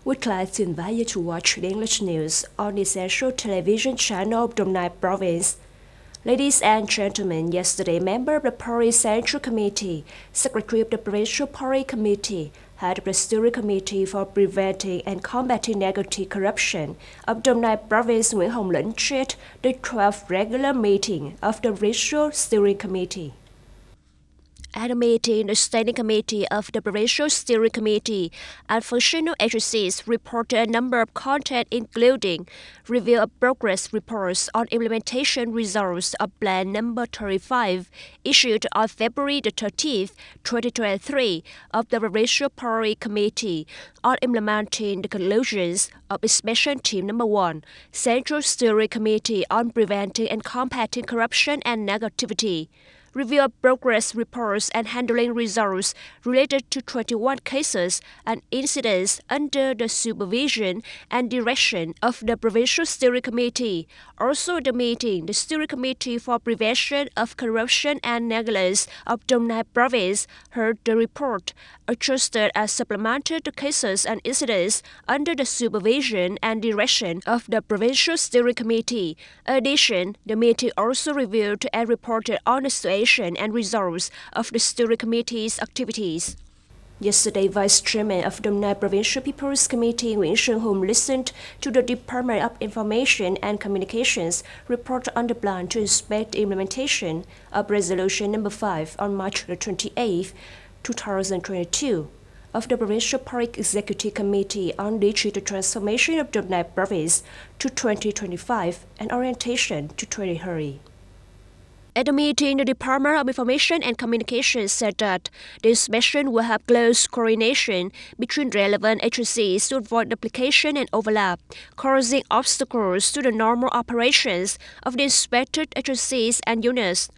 We'd like to invite you to watch the English news on the essential television channel of Đồng Nai Province. Ladies and gentlemen, yesterday, member of the Party Central Committee, Secretary of the Provincial Party Committee, Head of the Steering Committee for Preventing and Combating Negative Corruption of Đồng Nai Province Nguyễn Hồng Lĩnh chaired the 12th regular meeting of the Provincial Steering Committee. At a meeting, the Standing Committee of the Provincial Steering Committee and functional agencies reported a number of content including review of progress reports on implementation results of Plan Number 35 issued on February the 13th, 2023 of the Provincial Party Committee on implementing the conclusions of Inspection Team Number 1, Central Steering Committee on Preventing and Combating Corruption and Negativity. Review of progress reports and handling results related to 21 cases and incidents under the supervision and direction of the Provincial Steering Committee. Also at the meeting, the Steering Committee for Prevention of Corruption and Negligence of Đồng Nai Province heard the report, adjusted and supplemented the cases and incidents under the supervision and direction of the Provincial Steering Committee. In addition, the meeting also reviewed and reported on the situation and results of the Steering Committee's activities. Yesterday, Vice Chairman of Đồng Nai Provincial People's Committee Nguyễn Sơn Hùng listened to the Department of Information and Communications report on the plan to inspect the implementation of Resolution Number 5 on March 28, 2022 of the Provincial Party Executive Committee on Digital Transformation of Đồng Nai Province to 2025 and Orientation to 2030. At the meeting, the Department of Information and Communications said that the inspection will have close coordination between relevant agencies to avoid duplication and overlap, causing obstacles to the normal operations of the inspected agencies and units.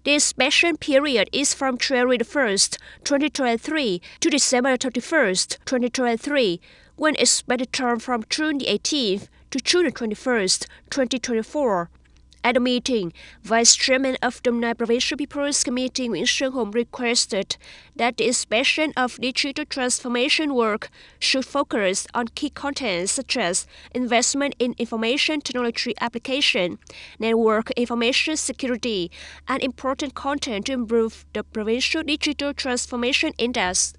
The inspection period is from January 1st, 2023 to December 31st, 2023, when expected term from June 18th to June 21st, 2024. At the meeting, Vice Chairman of Đồng Nai Provincial People's Committee Nguyễn Sơn Hùng requested that the inspection of digital transformation work should focus on key contents such as investment in information technology application, network information security, and important content to improve the Provincial Digital Transformation Index.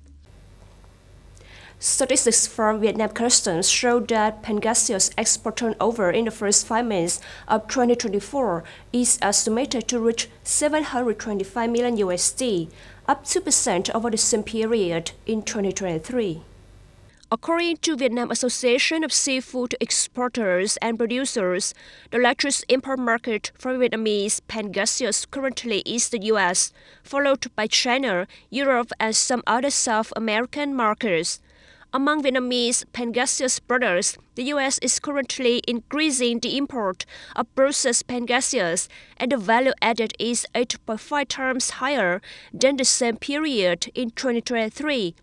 Statistics from Vietnam Customs show that Pangasius export turnover in the first 5 months of 2024 is estimated to reach $725 million, up 2% over the same period in 2023. According to Vietnam Association of Seafood Exporters and Producers, the largest import market for Vietnamese Pangasius currently is the U.S., followed by China, Europe, and some other South American markets. Among Vietnamese Pangasius products, the U.S. is currently increasing the import of processed Pangasius, and the value added is 8.5 times higher than the same period in 2023.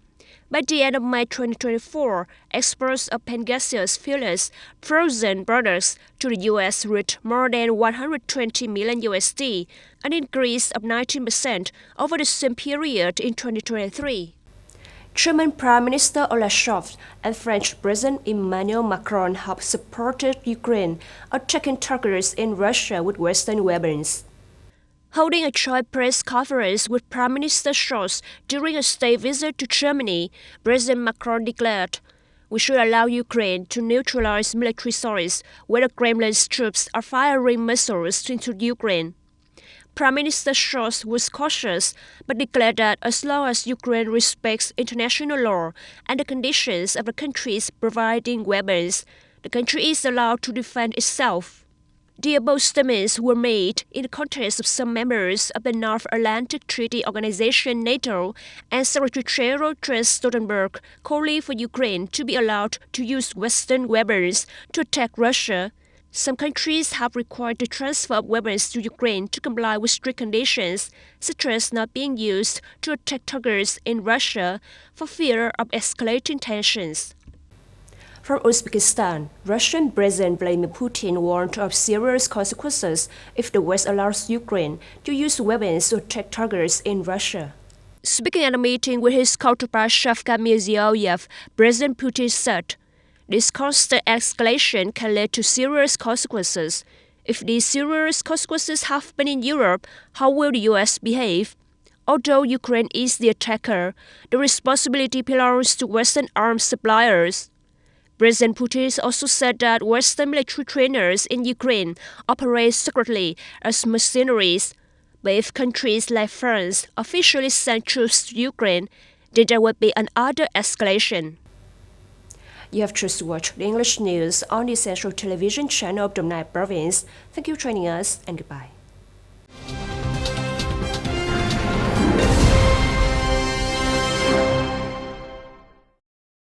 By the end of May 2024, exports of Pangasius fillets, frozen products to the U.S. reached more than $120 million, an increase of 19% over the same period in 2023. German Prime Minister Olaf Scholz and French President Emmanuel Macron have supported Ukraine attacking targets in Russia with Western weapons. Holding a joint press conference with Prime Minister Scholz during a state visit to Germany, President Macron declared, "We should allow Ukraine to neutralize military sources where the Kremlin's troops are firing missiles into Ukraine." Prime Minister Scholz was cautious, but declared that as long as Ukraine respects international law and the conditions of the countries providing weapons, the country is allowed to defend itself. The above statements were made in the context of some members of the North Atlantic Treaty Organization NATO and Secretary General Jens Stoltenberg calling for Ukraine to be allowed to use Western weapons to attack Russia. Some countries have required the transfer of weapons to Ukraine to comply with strict conditions, such as not being used to attack targets in Russia for fear of escalating tensions. From Uzbekistan, Russian President Vladimir Putin warned of serious consequences if the West allows Ukraine to use weapons to attack targets in Russia. Speaking at a meeting with his counterpart Shavkat Mirziyoyev, President Putin said, This constant escalation can lead to serious consequences. If these serious consequences happen in Europe, how will the US behave? Although Ukraine is the attacker, the responsibility belongs to Western arms suppliers. President Putin also said that Western military trainers in Ukraine operate secretly as mercenaries. But if countries like France officially send troops to Ukraine, then there will be another escalation. You have just watched the English news on the Central Television channel of Đồng Nai Province. Thank you for joining us and goodbye.